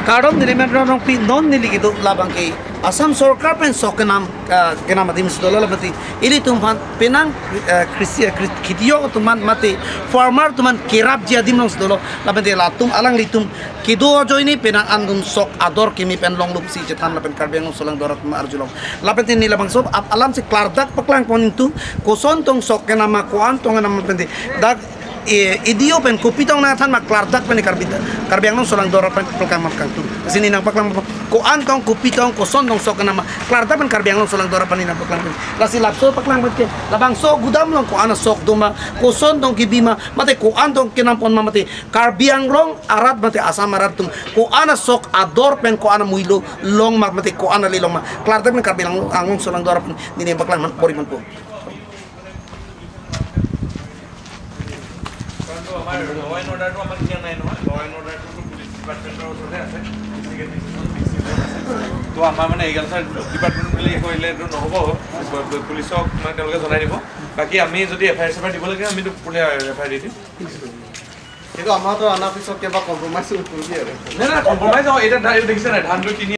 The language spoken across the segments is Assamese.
Karom nili memang pi non nili gitu labang ke Asam Sorkar pen sok kenam mati misdolo labati ini tuman penang Krisia kitiyo tuman mati farmer tuman kirap jadi nong sdolo labati latum alang litum kido jo ini penang andum sok ador kimi pen long lup si cetan lapen karbiang solang dorat marjulong labati ni labang sob alam si klardak paklang ponin tu koson tong sok kenama kuan tong nama penti dak idio pen kupitong na tan maklardak pen karbiang nong solang dorat pen pelkam makang tu sini nang paklang ko antong kupitong ko sondong sok nama klardak pen karbiang nong solang dorat pen nang paklang lasi lapso paklang pen labang so gudam long ko ana sok doma ko sondong kibima mate ko antong kinampon mate karbiang long arat mate asam arat tum ko ana sok ador pen ko ana muilo long mate ko ana lilong ma klardak pen karbiang nong solang dorat pen nini paklang man pori man po তো আমাৰ মানে এগ্ৰিকালচাৰ ডিপাৰ্টমেণ্টলৈ কৰিলে নহ'ব পুলিচক মানে তেওঁলোকে জনাই দিব বাকী আমি যদি এফআইআৰ চেফআইআৰ দিব লাগে আমিতো এফআইআৰ দি দিম কিন্তু আমাৰতো অনাৰ পিছত কিবা কম্প্ৰমাইজ কৰি দিয়ে আৰু নাই কম্প্ৰমাইজ এটা দেখিছে নাই ধানটো কিনি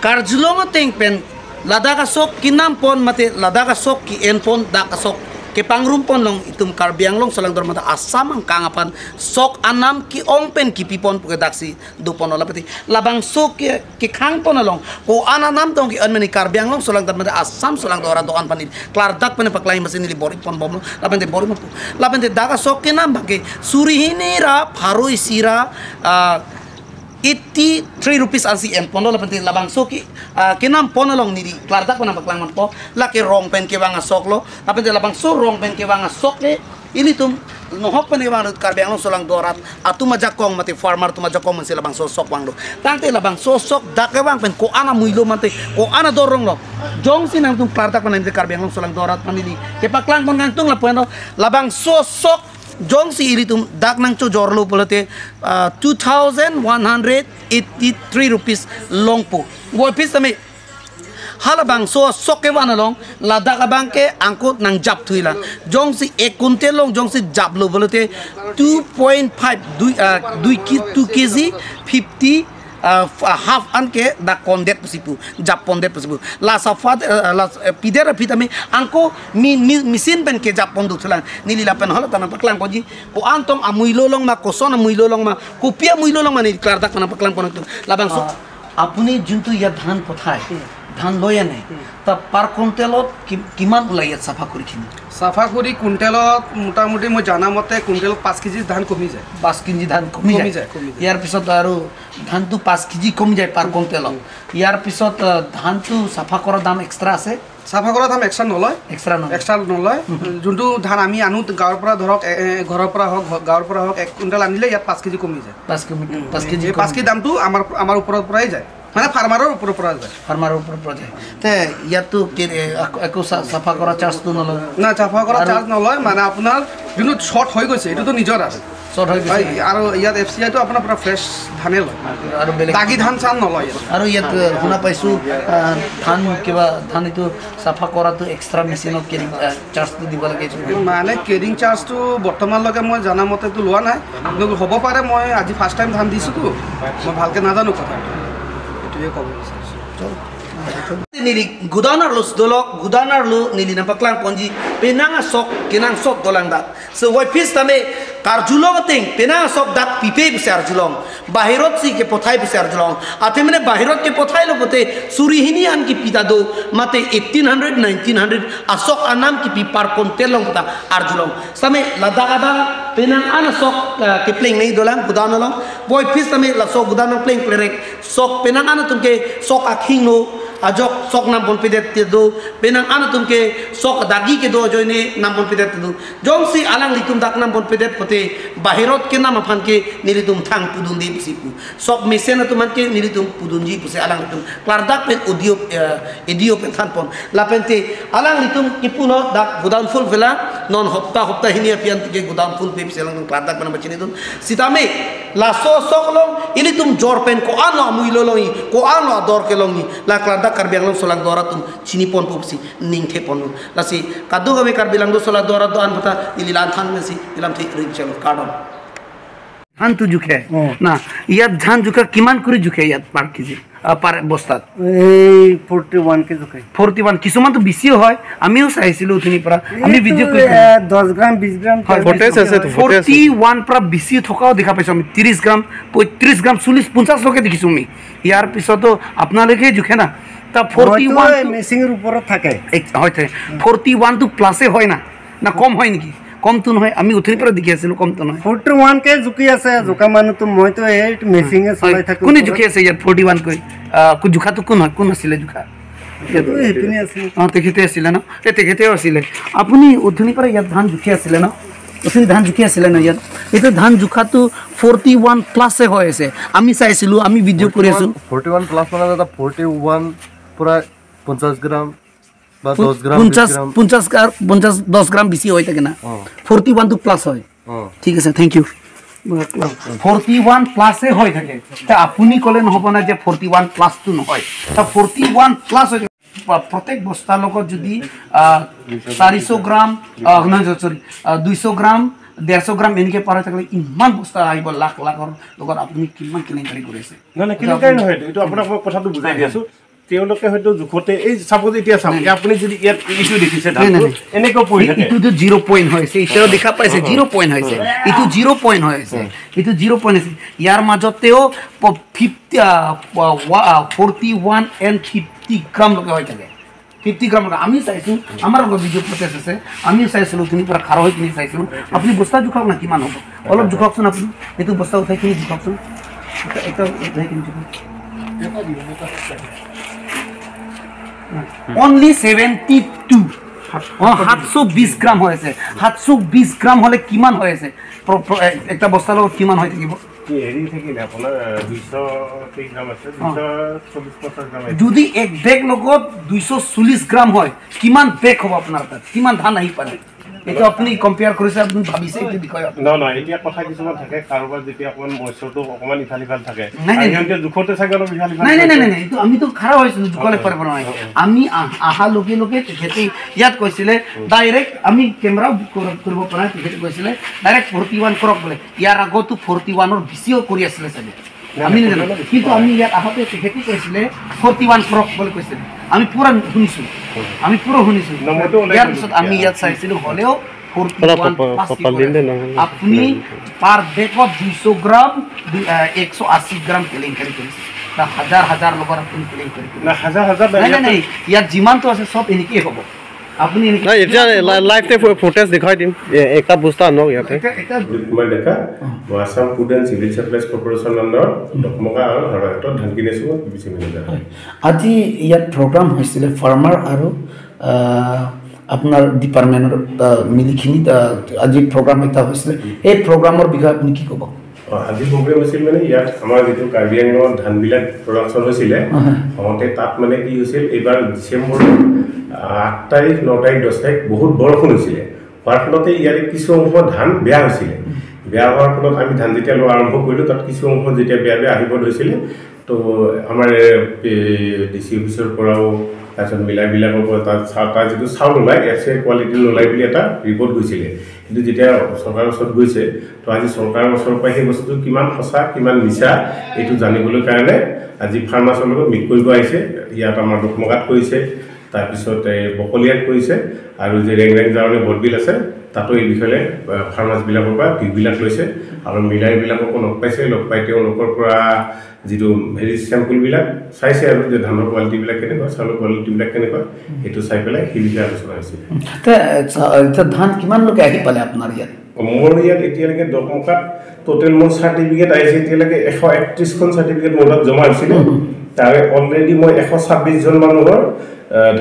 Karjulong ting pen ladaka sok kinam pon mate ladaka sok ki en pon daka sok ke pangrumpon long itum karbiang long salang dor mata asam ang kangapan sok anam ki ong pen ki pipon puke daksi dupon lapati labang sok ki khang pon long ko ananam tong ki anmeni karbiang long salang dor mata asam salang dor dokan panit klar dak pen paklai mesin li bori pon bom lapente bori mo lapente daka sok kinam bage surihini ra pharoi sira 83 rupees ansi em pono lapente labang soki kinam pono long nidi klardak pona paklang man po laki rong pen ke wanga sok lo lapente labang so rong pen ke wanga sok le ini tum no hop pen ke wanga karbiang long solang dorat atu majakong mati farmer tu majakong man sila bang so sok wang lo tangte labang so sok dak wang pen ko ana muilo mate ko ana dorong lo jong sinang tum klardak pona nidi karbiang long solang dorat manidi ke paklang pon ngantung la pono labang so sok Jong si ilitum dak nang cho jorlo polate 2,183 rupees longpo. Boy pis tame halabang so soke wana long ladak abang ke angkut nang jap thuila. Jong si ek kuntel long jong si jap lo polate 2.5 2 kg 50 half anke da kondet pusipu jap pondet pusipu la safat la pidera pitame angko misin pen ke jap pondu thulang nili la pen holo tan paklang poji ko antong amuilo long ma koson amuilo long ma kupia muilo long ma ni klar dak tan paklang pon labang so apuni juntu ya dhan pothai ধান লৈ আনে তা পার কুইন্টেলত কিমান উলাইয়া সাফা কৰি খিনি সাফা কৰি কুইন্টেলত মোটামুটি মই জানা মতে কুইন্টেলত 5 কেজি ধান কমি যায় 5 কেজি ধান কমি যায় ইয়াৰ পিছত আৰু ধানটো 5 কেজি কমি যায় পাৰ কুইন্টেলত ইয়াৰ পিছত ধানটো সাফা কৰা দাম এক্সট্ৰা আছে সাফা কৰা দাম এক্সট্ৰা নলয় যোনটো ধান আমি আনো গাঁৱৰ পৰা ধৰক ঘৰৰ পৰা হওক গাঁৱৰ পৰা হওক 1 কুইন্টেল আনিলে ইয়াত 5 কেজি কমি যায় 5 কেজি দামটো আমাৰ ওপৰৰ পৰাই যায় মানে ফার্মারের উপর যায় ফার্মারের উপর যায় তে ইয়াতো একো সাফা করা চার্জ তো নলয় না সাফা করা চার্জ নলয় মানে আপনার যোনটো শর্ট হৈ গৈছে এটো তো নিজৰ আছে শৰ্ট হৈ গৈছে আৰু ইয়াত এফসিআই তো আপোনাৰ পুৰা ফ্ৰেশ ধানে লয় আৰু বেলেগ দাগি ধান চান নলয় আৰু ইয়াত শুনা পাইছো ধান কিবা ধান এটো সাফা কৰাটো এক্সট্ৰা মেচিনত কেৰিং চাৰ্জটো দিব লাগে মানে কেৰিং চাৰ্জটো বৰ্তমানলৈকে মই জানা মতে তো লোৱা নাই কিন্তু হ'ব পাৰে মই আজি ফাৰ্ষ্ট টাইম ধান দিছো তো মই ভালকে নাজানো কথা nili gudanar los dolok gudanar lu nili napaklang ponji penanga sok kinang sok dolang dak so wai pis tame karjulong ting penanga sok dak pipe besar julong bahirot si ke pothai besar julong atemene bahirot ke pothai lo pote surihini an ki pita do mate 1800 1900 asok anam ki pipar kontelong ta arjulong same ladagada penang ana sok ke pling nei dolang gudanalong wai pis tame la sok gudanang pling plerek sok penang ana tumke sok akhing no ajok sok nampon pidet do penang ana tumke sok dagi ke do joine nampon pidet do jongsi alang litum dak nampon pidet pote bahirot ke nam aphan ke nilitum thang pudundi sipu sok mesena tuman ke nilitum pudunji puse alang litum klardak pen idio pen thanpon lapente alang litum ipuno dak gudan full vela non hopta hinia pian ke gudan full pe selang klardak pen bachini dun sitame la so sok long ilitum jor pen ko ano amuilo longi ko ano ador ke longi la klardak karbiang long solang doratum chini pon popsi ningthe pon lasi kadu game karbilang do solang dorat do an pata ililan than mesi ilam thik ring chalo kadom ধানটো জুখে না ইয়াত ধান জুখা কিমান কৰি জুখে ইয়াত পাৰ কেজি পাৰ বস্তাত এই 41 কে জুখে 41 কিছুমানটো বেছিও হয় আমিও চাইছিলো উঠনিৰ পৰা আমি ভিডিঅ' কৰি 10 গ্ৰাম 20 গ্ৰাম ফটেজ আছে তো 41 পৰা বেছি থকাও দেখা পাইছো আমি 30 গ্ৰাম 35 গ্ৰাম 40 50 লকে দেখিছো আমি ইয়াৰ পিছতো আপোনালোকে জুখে না তা 41 মেচিংৰ ওপৰত থাকে হয় 41 তো প্লাসে হয় না না কম হয় নেকি কম তো নহয় আমি উঠনি পৰা দেখি আছিলো কম তো নহয় 41 কে জুকি আছে জুকা মানুহ তো মই তো এই মেচিংে চলাই থাকো কোনে জুকি আছে ইয়াত 41 কই কো জুখা তো কোন হয় কোন আছিল জুখা এপিনি আছিল তেখেতে আছিল না তেখেতেও আছিল আপুনি উঠনি পৰা ইয়াত ধান জুখি আছিল না উঠনি ধান জুখি আছিল না ইয়াত এটা ধান জুখাটো 41 প্লাসে হৈ আছে আমি চাইছিলো আমি ভিডিঅ' কৰি আছো 41 প্লাস মানে এটা 41 পুরা 50 গ্রাম বা 10 গ্রাম 50 10 গ্রাম বেশি হয় থাকে না 41 তো প্লাস হয় ঠিক আছে থ্যাংক ইউ 41 প্লাসে হয় থাকে তা আপুনি কলে নহব না যে 41 প্লাস তো নহয় তা 41 প্লাস হয় প্রত্যেক বস্তা লগত যদি 400 গ্রাম না সরি 200 গ্রাম 150 গ্রাম এনেকে পারে থাকলে ইমান বস্তা আইব লাখ লাখৰ লগত আপুনি কিমান কেলেংকাৰী কৰিছে না কেলেংকাৰী নহয় এইটো আপোনাক মই কথাটো বুজাই দি আছো তেওঁলোকে হয়তো জুখতে এই সাপোজ এতিয়া চাম আপুনি যদি ইয়াত ইটো দেখিছে এনেকৈ পৰি থাকে ইটো 0 পইণ্ট হৈছে ইটো দেখা পাইছে 0 পইণ্ট হৈছে ইটো 0 পইণ্ট হৈছে ইটো 0 পইণ্ট হৈছে ইয়াৰ মাজতেও 41 and 50 গ্রাম লগে হৈ থাকে 50 গ্রাম আমি চাইছো আমার ভিডিও প্রসেস আছে আমি চাইছিলো তুমি পুরা খারা হৈ কিনে চাইছিলো আপনি বস্তা জুখাওক না কিমান হ'ব অলপ জুখাওকচোন আপনি এটো বস্তা উঠাই কিনে জুখাওকচোন এটা উঠাই কিনে জুখাওক only 72 720 গ্রাম হয়েছে 720 গ্রাম হলে কিমান হয়েছে একটা বস্তা লগত কিমান হৈ থাকিব হেৰি থাকিলে আপোনাৰ 230 গ্ৰাম আছে 240 গ্ৰাম যদি এক বেগ লগত 240 গ্ৰাম হয় কিমান বেগ হ'ব আপোনাৰ তাত কিমান ধান আহি পালে এটা আপনি কম্পেয়াৰ কৰিছে আপনি ভাবিছে এই বিষয় না এতিয়া কথা কিছুমান থাকে কাৰোবাৰ যেতিয়া অকমান মইছৰটো অকমান ইফাল থাকে আইহন্তে জুখতে থাকে অলপ ইফাল নাই তো আমি তো খারাপ হইছিল জুকলে পারব না আমি আহা লোকে লোকে তেখেতে ইয়াত কৈছিলে ডাইরেক্ট আমি ক্যামেরা কৰিব পৰা তেখেতে কৈছিলে ডাইৰেক্ট 41 কৰক বলে ইয়াৰ আগতো 41 ৰ বেছিও কৰি আছিল সাবে আমি জানো কিন্তু আমি ইয়াত আহতে তেখেতে কৈছিলে 41 কৰক বলে কৈছিলে আমি পুৰা শুনিছো ইয়াৰ পিছত আমি ইয়াত চাইছিলো হলেও 41 আপনি পাৰ বেগত 200 গ্ৰাম 180 গ্ৰাম কেলেংকাৰী কৰিছে তা হাজাৰ লোকৰ আপুনি কেলেংকাৰী না হাজাৰ নাই ইয়াত যিমান তো আছে সব এনেকি হ'ব আপনি না এটা লাইভতে ফুটেজ দেখাই দিম একটা বস্তা আনক ইয়াতে মই দেখা Assam food and civil supplies corporation under Dokmoka আৰু হাৰাহাটত ধান কিনিছো পিছে মিনিটা আজি ইয়াত প্ৰগ্ৰাম হৈছিল ফাৰ্মাৰ আৰু আপোনাৰ ডিপাৰ্টমেণ্টৰ মিলিখিনি আজি প্ৰগ্ৰাম এটা হৈছিল এই প্ৰগ্ৰামৰ বিষয়ে আপুনি কি ক'ব আজি প্ৰগ্ৰাম হৈছিল মানে ইয়াত আমাৰ যেটো কাৰ্বি আংলঙৰ ধানবিলাক প্ৰডাকশ্যন হৈছিলে হওঁতে তাত মানে কি হৈছিল এইবাৰ ডিচেম্বৰ 8 তাৰিখ 9 তাৰিখ 10 তাৰিখ বহুত বৰষুণ হৈছিলে হোৱাৰ ফলতে ইয়াৰে কিছু অংশ ধান বেয়া হৈছিলে বেয়া হোৱাৰ ফলত আমি ধান যেতিয়া লোৱা আৰম্ভ কৰিলোঁ তাত কিছু অংশ যেতিয়া বেয়া আহিব ধৰিছিলে তো আমাৰ ডিসি অফিচৰ পৰাও তাৰপিছত মিলাবিলাকৰ পৰা তাৰ যিটো চাউল ওলাই এফচি কোৱালিটি নোলাই বুলি এটা ৰিপৰ্ট গৈছিলে কিন্তু যেতিয়া চৰকাৰৰ ওচৰত গৈছে তো আজি চৰকাৰৰ ওচৰৰ পৰা সেই বস্তুটো কিমান সঁচা কিমান মিছা এইটো জানিবলৈ কাৰণে আজি ফাৰ্মাছৰ লগত মিট কৰিব আহিছে ইয়াত আমাৰ ডকমকাত কৰিছে তাৰপিছত বকলিয়াত কৰিছে আৰু যে ৰেংৰেং জাৰণে বটবিল আছে তাতো এই বিষয়ে ফাৰ্মাছবিলাকৰ পৰা ফিডবিলাক লৈছে আৰু মিলাইবিলাককো লগ পাইছে লগ পাই তেওঁলোকৰ পৰা যিটো ভেৰি চেম্পলবিলাক চাইছে আৰু যে ধানৰ কোৱালিটিবিলাক কেনেকুৱা চাউলৰ কোৱালিটিবিলাক কেনেকুৱা এইটো চাই পেলাই সেই বিষয়ে আলোচনা হৈছে ধান কিমান লোকে আহি পালে আপোনাৰ ইয়াত মোৰ ইয়াত এতিয়ালৈকে ডকমকাত টোটেল মোৰ চাৰ্টিফিকেট আহিছে এতিয়ালৈকে 131খন চাৰ্টিফিকেট মোৰ তাত জমা হৈছিলে তাৰে অলৰেডি মই 126 জন মানুহৰ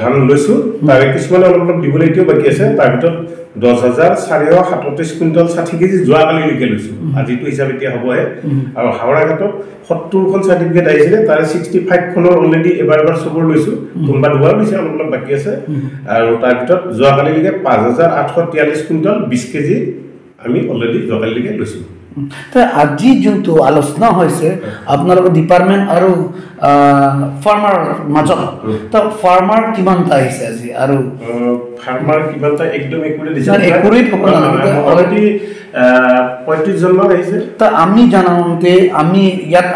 ধান লৈছো তাৰে কিছুমান অলপ দিবলৈ এতিয়াও বাকী আছে তাৰ ভিতৰত 10,437 কুইণ্টল 60 কেজি যোৱাকালি লিখে লৈছো আজিটো হিচাপ এতিয়া হ'বহে আৰু হাওৰাঘাটত 70খন চাৰ্টিফিকেট আহিছিলে তাৰে 65 খনৰ অলৰেডি এবাৰ চবৰ লৈছো কোনবা দুবাৰ লৈছে অলপ বাকী আছে আৰু তাৰ ভিতৰত যোৱাকালি লিখে 5,843 কুইণ্টল 20 কেজি আমি অলৰেডি যোৱাকালি লিখে লৈছো আজি যোনটো আলোচনা হৈছে আপোনালোকৰ ডিপাৰ্টমেণ্ট আৰু ফাৰ্মাৰ মাজত তো ফাৰ্মাৰ কিমানটা আহিছে আজি আৰু ফাৰ্মাৰ কিমানটা একদম একুৰেট দিছে একুৰেট হ'ব অলৰেডি 35 মান আহিছে তা আমি জানামতে আমি ইয়াত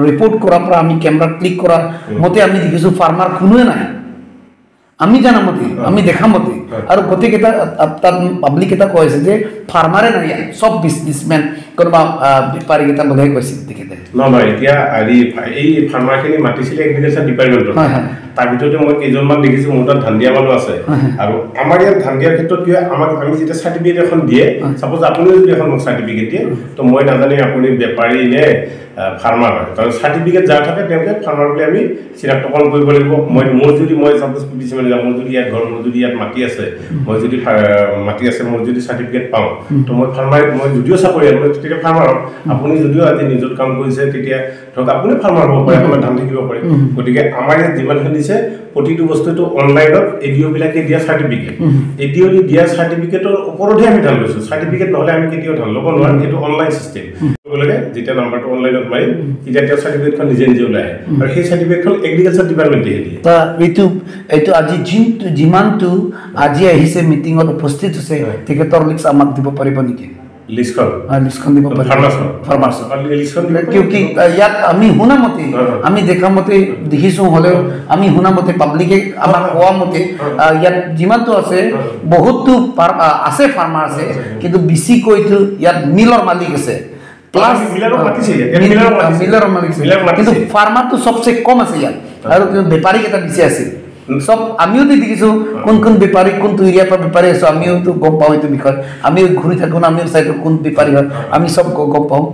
ৰিপোৰ্ট কৰাৰ পৰ আমি ক্যামেৰা ক্লিক কৰাৰ মতে আমি দেখিছো ফাৰ্মাৰ কোনোৱে নাই আমি জানা মতে আমি দেখা মতে আর গোটেইকেইটা তাত পাব্লিক এটা কৈছে যে ফার্মারে নাই সব বিজনেসম্যান কোনোবা বেপাৰী কেইটা বোধহয় কৈছে তেখেতে নহয় এতিয়া এই ফাৰ্মাৰখিনি মাতিছিলে এগ্ৰিকালচাৰ ডিপাৰ্টমেণ্টত তাৰ ভিতৰতে মই কেইজনমান দেখিছোঁ মোৰ তাত ধান দিয়া মানুহ আছে আৰু আমাৰ ইয়াত ধান দিয়াৰ ক্ষেত্ৰত কি হয় আমাক আমি যেতিয়া চাৰ্টিফিকেট এখন দিয়ে চাপোজ আপুনিও যদি এখন মোক চাৰ্টিফিকেট দিয়ে তো মই নাজানি আপুনি বেপাৰী নে ফাৰ্মাৰ হয় কাৰণ চাৰ্টিফিকেট যাৰ থাকে তেওঁলোকে ফাৰ্মাৰ বুলি আমি চিনাক্তকৰণ কৰিব লাগিব মোৰ যদি মই চাপোজ পিছিমানে যাওঁ মোৰ যদি ইয়াত ঘৰ মোৰ যদি ইয়াত মাটি আছে মই যদি মাটি আছে মোৰ যদি চাৰ্টিফিকেট পাওঁ তো মই ফাৰ্মাৰ মই যদিও চাকৰিয়াল মই তেতিয়া ফাৰ্মাৰ হ'ম আপুনি যদিও আজি নিজৰ কাম কৰিছে তেতিয়া ধৰক আপুনি ফাৰ্মাৰ হ'ব পাৰে আপোনাৰ ধান থাকিব পাৰে গতিকে আমাৰ ইয়াত যিমানখিনি দিছে প্ৰতিটো বস্তুটো অনলাইনত এডিঅ'বিলাকে দিয়া চাৰ্টিফিকেট এডিঅ' দিয়া চাৰ্টিফিকেটৰ ওপৰতহে আমি ধান লৈছোঁ চাৰ্টিফিকেট নহ'লে আমি কেতিয়াও ধান ল'ব নোৱাৰোঁ এইটো অনলাইন চিষ্টেম লাগে যেতিয়া নাম্বাৰটো অনলাইনত মাৰি তেতিয়া তেওঁ চাৰ্টিফিকেটখন নিজে নিজে ওলাই আহে আৰু সেই চাৰ্টিফিকেটখন এগ্ৰিকালচাৰ ডিপাৰ্টমেণ্টে দিয়ে এইটো আজি যিমানটো আজি আহিছে মিটিঙত উপস্থিত হৈছে তেখেতৰ লিষ্ট আমাক দিব পাৰিব নেকি লিষ্টখন দিব পাৰিব ফাৰ্মাৰ্ছৰ কিউকি ইয়াত আমি শুনা মতে আমি দেখা মতে দেখিছোঁ হ'লেও আমি শুনা মতে পাব্লিকে আমাক কোৱা মতে ইয়াত যিমানটো আছে বহুতো আছে ফাৰ্মাৰ আছে কিন্তু বেছিকৈতো ইয়াত মিলৰ মালিক আছে প্লাস মিলাৰ মালিক কিন্তু ফাৰ্মাৰ তো সবচেয়ে কম আছে ইয়াত আৰু বেপাৰী কেইটা বেছি আছে সব আমিও দেখিছো কোন বেপাৰী কোনটো এৰিয়াৰ পৰা বেপাৰী আছে আমিও তো গম পাওঁ এইটো বিষয় আমি ঘূৰি থাকো না আমিও চাই কোন বেপাৰী হয় আমি সব গম পাওঁ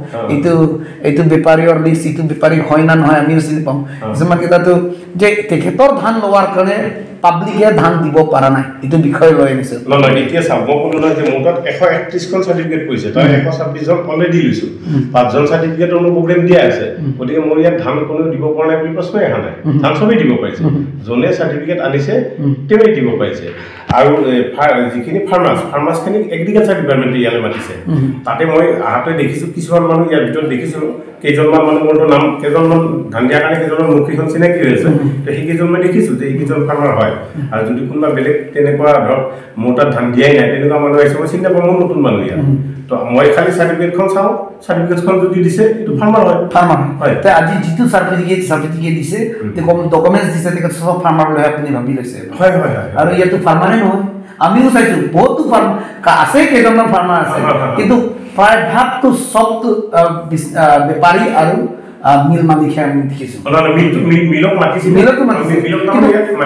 এইটো বেপাৰীৰ লিষ্ট এইটো বেপাৰী হয় না নহয় আমিও চিনি পাওঁ কিছুমান কেইটাতো যে তেখেতৰ ধান লোৱাৰ কাৰণে পাব্লিকে ধান দিব পৰা নাই এইটো বিষয় লৈ আনিছে নহয় এতিয়া চাব কোনো নহয় যে মোৰ তাত 131খন চাৰ্টিফিকেট কৈছে তাৰ 126 জন অলৰেডি লৈছোঁ 5 জন চাৰ্টিফিকেটৰ মোৰ প্ৰগ্ৰেম দিয়া আছে গতিকে মোৰ ইয়াত ধান কোনো দিব পৰা নাই বুলি প্ৰশ্নই অহা নাই ধান সবেই দিব পাৰিছে যোনে চাৰ্টিফিকেট আনিছে তেওঁই দিব পাৰিছে আৰু যিখিনি ফাৰ্মাৰ্ছখিনি এগ্ৰিকালচাৰ ডিপাৰ্টমেণ্টে ইয়ালৈ মাতিছে তাতে মই আহাতে দেখিছোঁ কিছুমান মানুহ ইয়াৰ ভিতৰত দেখিছোঁ কেইজনমান মানুহ মোৰতো নাম কেইজনমান ধান দিয়াৰ কাৰণে কেইজনমান মুখীখন চিনাকি হৈ আছে তো সেইকেইজন মই দেখিছোঁ যে এইকেইজন ফাৰ্মাৰ হয় আৰু যদি কোনোবা বেলেগ তেনেকুৱা ধৰক মোৰ তাত ধান দিয়াই নাই তেনেকুৱা মানুহ আহিছে মই চিন্তা পাওঁ মোৰ নতুন মানুহ ইয়াত তো মই খালি চাৰ্টিফিকেটখন চাওঁ চাৰ্টিফিকেটখন যদি দিছে এইটো ফাৰ্মাৰ হয় তে আজি যিটো চাৰ্টিফিকেট দিছে ডকুমেণ্টছ দিছে তেখেত সব ফাৰ্মাৰ লৈ আপুনি ভাবি লৈছে হয় আৰু ইয়াতো ফাৰ্মাৰে নহয় আমিও চাইছোঁ বহুতো ফাৰ্ম আছে কেইজনমান ফাৰ্মাৰ আছে কিন্তু প্ৰায় ভাগটো সবটো বেপাৰী আৰু মিল মালিকহে আমি দেখিছোঁ মিলক মাতিছে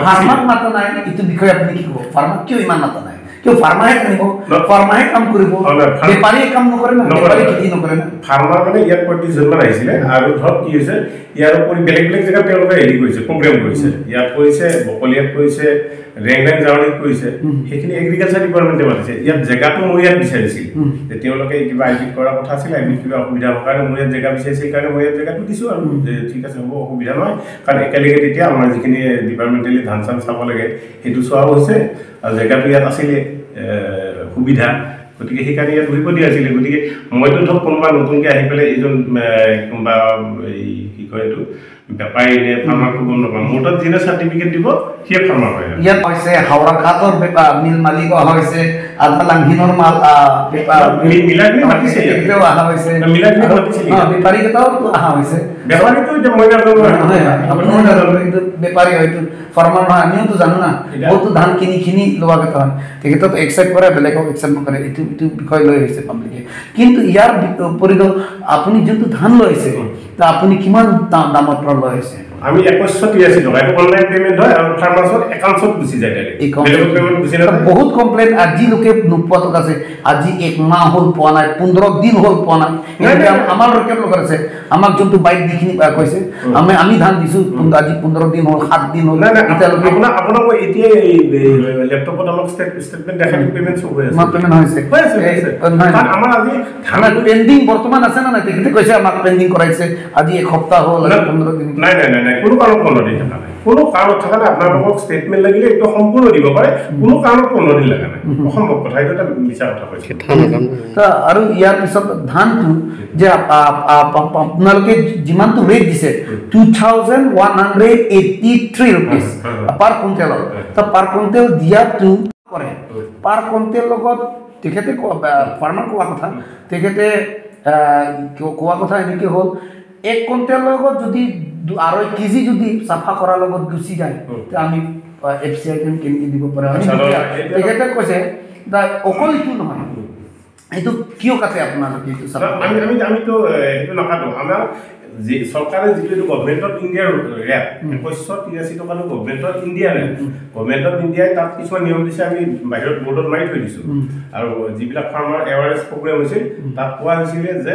ফাৰ্মাক মাতা নাই এইটো বিষয়ে আপুনি কি ক'ব ফাৰ্মাক কিয় ইমান মাতা নাই কিয় ফাৰ্মাৰে কৰিব ফাৰ্মাৰে কাম কৰিব বেপাৰীয়ে কাম নকৰে না বেপাৰী খেতি নকৰে না ফাৰ্মাৰ মানে ইয়াত 35 জনমান আহিছিলে আৰু ধৰক কি হৈছে ইয়াৰ উপৰি বেলেগ জেগাত তেওঁলোকে হেৰি কৰিছে প্ৰগ্ৰেম কৰিছে ইয়াত কৰিছে বকলিয়াত কৰিছে ৰেংগাইন জাৱনীত কৰিছে সেইখিনি এগ্ৰিকালচাৰ ডিপাৰ্টমেণ্টে মাতিছে ইয়াত জেগাটো মোৰ ইয়াত বিচাৰিছিল যে তেওঁলোকে কিবা আইডিট কৰাৰ কথা আছিল আইডিট কিবা অসুবিধা হোৱাৰ কাৰণে মোৰ ইয়াত জেগা বিচাৰিছিল কাৰণে মই ইয়াত জেগাটো দিছোঁ আৰু যে ঠিক আছে হ'ব অসুবিধা নহয় কাৰণ একেলগে তেতিয়া আমাৰ যিখিনি ডিপাৰ্টমেণ্টেলি ধান চান চাব লাগে সেইটো চোৱাও হৈছে আৰু জেগাটো ইয়াত আছিলে সুবিধা গতিকে সেইকাৰণে ইয়াত বহিব দিয়া আছিলে গতিকে মইতো ধৰক কোনোবা নতুনকৈ আহি পেলাই এইজন কোনোবা এই কি কয় এইটো বেপাৰী নে ফাৰ্মাৰটো গম নাপাওঁ মোৰ তাত যিনে চাৰ্টিফিকেট দিব সিয়ে ফাৰ্মাৰ হয় ইয়াত হৈছে হাওৰা ঘাটৰ মিল মালিক অহা হৈছে আধা লাংঘিনৰ মাল মিলাখিনি মাতিছে তেখেতেও অহা হৈছে মিলাখিনি মাতিছে বেপাৰী কেইটাও অহা হৈছে বেপাৰীটো এতিয়া মই কিন্তু বেপাৰী হয়তো ফাৰ্মাৰ নহয় আমিওতো জানো না বহুতো ধান কিনি লোৱা কথা হয় তেখেতক একচেপ্ট কৰে বেলেগক একচেপ্ট নকৰে এইটো বিষয় লৈ আহিছে পাব্লিকে কিন্তু ইয়াৰ উপৰিও আপুনি যোনটো ধান লৈ আহিছে তা আপুনি কিমান দামত পৰা লৈ আহিছে আমি 2183 টকা এটা অনলাইন পেমেন্ট হয় আৰু ফাৰ্মাছত একাউণ্টত গুচি যায় ডাইৰেক্ট বহুত কমপ্লেইন আজি লোকে নোপোৱা আছে আজি এক মাহ হ'ল পোৱা নাই 15 দিন হ'ল পোৱা নাই আমাৰ লোকে লোক আছে আমাক যোনটো বাইক দেখিনি কৈছে আমি ধান দিছো আজি 15 দিন হ'ল 7 দিন হ'ল এটা লোকে আপোনাক মই এতিয়া ল্যাপটপত আমাক স্টেটমেন্ট দেখাই পেমেন্ট সব হৈ আছে পেমেন্ট হৈছে কাৰণ আমাৰ আজি ধান পেন্ডিং বৰ্তমান আছে না নাই তেখেতে কৈছে আমাক পেন্ডিং কৰাইছে আজি এক সপ্তাহ হ'ল 15 দিন নাই কোনো কাৰণত 15 দিন থকা নাই কোনো কাৰণত থকা নাই আপোনালোকক ষ্টেটমেণ্ট লাগিলে এইটো সম্পূৰ্ণ দিব পাৰে কোনো কাৰণত 15 দিন লগা নাই অসম্ভৱ কথা এইটো এটা মিছা কথা কৈছে আৰু ইয়াৰ পিছত ধানটো যে আপোনালোকে যিমানটো ৰেট দিছে 2183 rupees পাৰ কুইণ্টেল তা পাৰ কুইণ্টেল দিয়াটো কৰে পাৰ কুইণ্টেল লগত তেখেতে ফাৰ্মাৰ কোৱা কথা তেখেতে কোৱা কথা এনেকৈ হ'ল 1 কুইণ্টেলৰ লগত যদি 2.5 কেজি যদি চাফা কৰাৰ লগত গুচি যায় তে আমি FCI কেনেকৈ দিব পৰা তেখেতে কৈছে অকল এইটো নহয় এইটো কিয় কাটে আপোনালোকে এইটো চাফা আমিতো এইটো নাকাটো আমাৰ যে চৰকাৰে যিটো গভৰ্ণমেণ্ট অফ ইণ্ডিয়াৰ ৰেট 2183 টকাটো গভৰ্ণমেণ্ট অফ ইণ্ডিয়াৰ ৰেট গভৰ্ণমেণ্ট অফ ইণ্ডিয়াই তাত কিছুমান নিয়ম দিছে আমি বাহিৰত বৰ্ডত মাৰি থৈ দিছোঁ আৰু যিবিলাক ফাৰ্মাৰ এৱাৰনেছ প্ৰগ্ৰেম হৈছিল তাত কোৱা হৈছিলে যে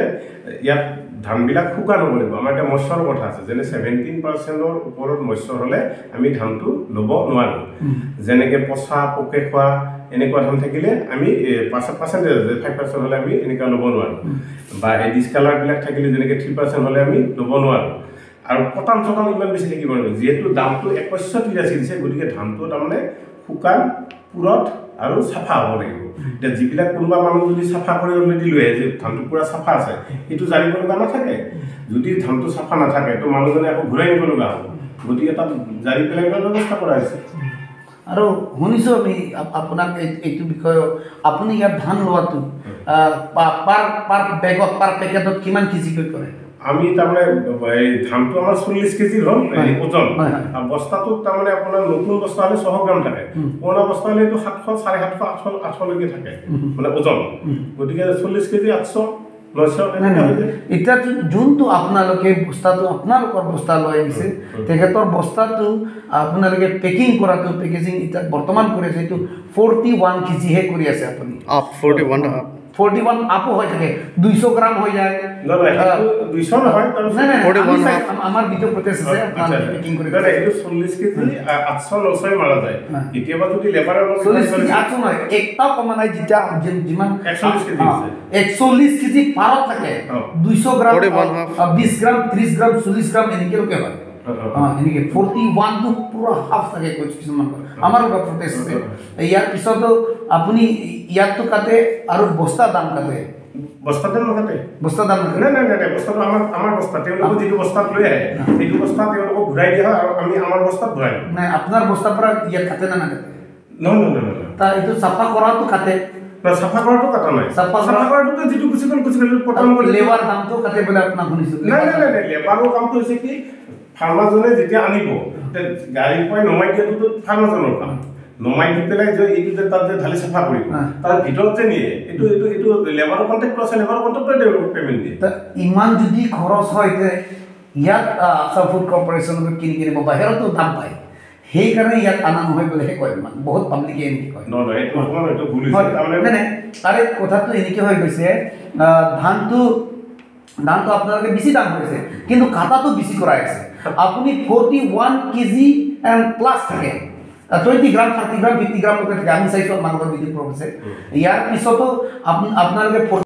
ইয়াত ধানবিলাক শুকান হ'ব লাগিব আমাৰ এতিয়া মৎস্যৰ কথা আছে যেনে 17%ৰ ওপৰত মৎস্য হ'লে আমি ধানটো ল'ব নোৱাৰোঁ যেনেকৈ পচা পোকে খোৱা এনেকুৱা ধান থাকিলে আমি 5% হ'লে আমি এনেকুৱা ল'ব নোৱাৰোঁ বা এই ডিছকালাৰবিলাক থাকিলে যেনেকৈ 3% হ'লে আমি ল'ব নোৱাৰোঁ আৰু পটান ইমান বেছি থাকিব নোৱাৰোঁ যিহেতু দামটো 2183 দিছে গতিকে ধানটো তাৰমানে শুকান পুৰত আৰু চাফা হ'ব লাগিব এতিয়া যিবিলাক কোনোবা মানুহ যদি চাফা কৰি অলৰেডি লৈ আহে যে ধানটো পূৰা চাফা আছে সেইটো জানিব লগা নাথাকে যদি ধানটো চাফা নাথাকে তো মানুহজনে আকৌ ঘূৰাই নিব লগা হ'ব গতিকে তাত জাৰি পেলাই ব্যৱস্থা কৰা হৈছে আৰু শুনিছোঁ আমি আপোনাক এইটো বিষয়ে আপুনি ইয়াত ধান লোৱাটো পাৰ বেগত পাৰ পেকেটত কিমান কেজিকৈ কৰে আমি তাৰমানে এই ধানটো আমাৰ 40 কেজিৰ হ'ল ওজন আৰু বস্তাটোত তাৰমানে আপোনাৰ নতুন বস্তা হ'লে 100 গ্ৰাম থাকে পুৰণা বস্তা হ'লে এইটো 700 750 800 লৈকে থাকে মানে ওজন গতিকে 40 কেজি 800 900 এতিয়া যোনটো আপোনালোকে বস্তাটো আপোনালোকৰ বস্তা লৈ আহিছে তেখেতৰ বস্তাটো আপোনালোকে পেকিং কৰাটো পেকেজিং এতিয়া বৰ্তমান কৰি আছে এইটো 41 কেজিহে কৰি আছে আপুনি 41 আপো হৈ থাকে 200 গ্ৰাম হৈ যায় না 200 নহয় আমাৰ ভিতৰত প্ৰচেছ আছে আপোনালোকে পেকিং কৰি না এইটো 40 কেজি 800 900 মাৰা যায় কেতিয়াবা যদি লেবাৰৰ 40 কেজি 800 নহয় একটা কমানাই যেতিয়া যিমান 140 কেজি আছে 140 কেজি পাৰত থাকে 200 গ্ৰাম 20 গ্ৰাম 30 গ্ৰাম 40 গ্ৰাম এনেকৈ কে হয় এনেকৈ 41 টো পুৰা হাফ থাকে কিছুমান আমাৰ প্ৰচেছ আছে ইয়াৰ পিছতো আপুনি ইয়াতো কাটে আৰু বস্তা দাম কাটে বস্তা দাম নাকাটে বস্তা দাম নাকাটে নাই বস্তাটো আমাৰ বস্তা তেওঁলোকে যিটো বস্তাত লৈ আহে সেইটো বস্তা তেওঁলোকক ঘূৰাই দিয়া হয় আৰু আমি আমাৰ বস্তাত ভৰাই নাই আপোনাৰ বস্তাৰ পৰা ইয়াত কাটে না নাকাটে নহয় তাৰ এইটো চাফা কৰাটো কাটে চাফা কৰাটো কাটা নাই চাফা কৰাটো যিটো গুচি গ'ল প্ৰথম লেবাৰ দামটো কাটে বোলে আপোনাক শুনিছোঁ নাই লেবাৰৰ কামটো হৈছে কি ফাৰ্মাৰজনে যেতিয়া আনিব গাড়ীৰ পৰাই নমাই দিয়াটোতো ফাৰ্মাৰজনৰ কাম নমাই দি পেলাই যে এইটো যে তাত যে ঢালি চাফা কৰিব তাৰ ভিতৰত যে নিয়ে এইটো লেবাৰৰ কণ্টেক্ট আছে লেবাৰৰ কণ্টেক্টৰ তেওঁলোকক পে'মেণ্ট দিয়ে ইমান যদি খৰচ হয় যে ইয়াত আছাম ফুড কৰ্পৰেশ্যনত কিনি কিনিব বাহিৰতো দাম পায় সেইকাৰণে ইয়াত আনা নহয় বুলিহে কয় বহুত পাব্লিকে এনেকৈ কয় তাৰে কথাটো এনেকৈ হৈ গৈছে ধানটো আপোনালোকে বেছি দাম হৈছে কিন্তু কাটাটো বেছি কৰাই আছে আপুনি 41 কেজি এণ্ড প্লাছ থাকে 20 গ্ৰাম 30 গ্ৰাম 50 গ্ৰাম লৈকে থাকে আমি চাইছোঁ মানুহৰ ভিডিঅ' প্ৰগ্ৰেছে ইয়াৰ পিছতো আপোনালোকে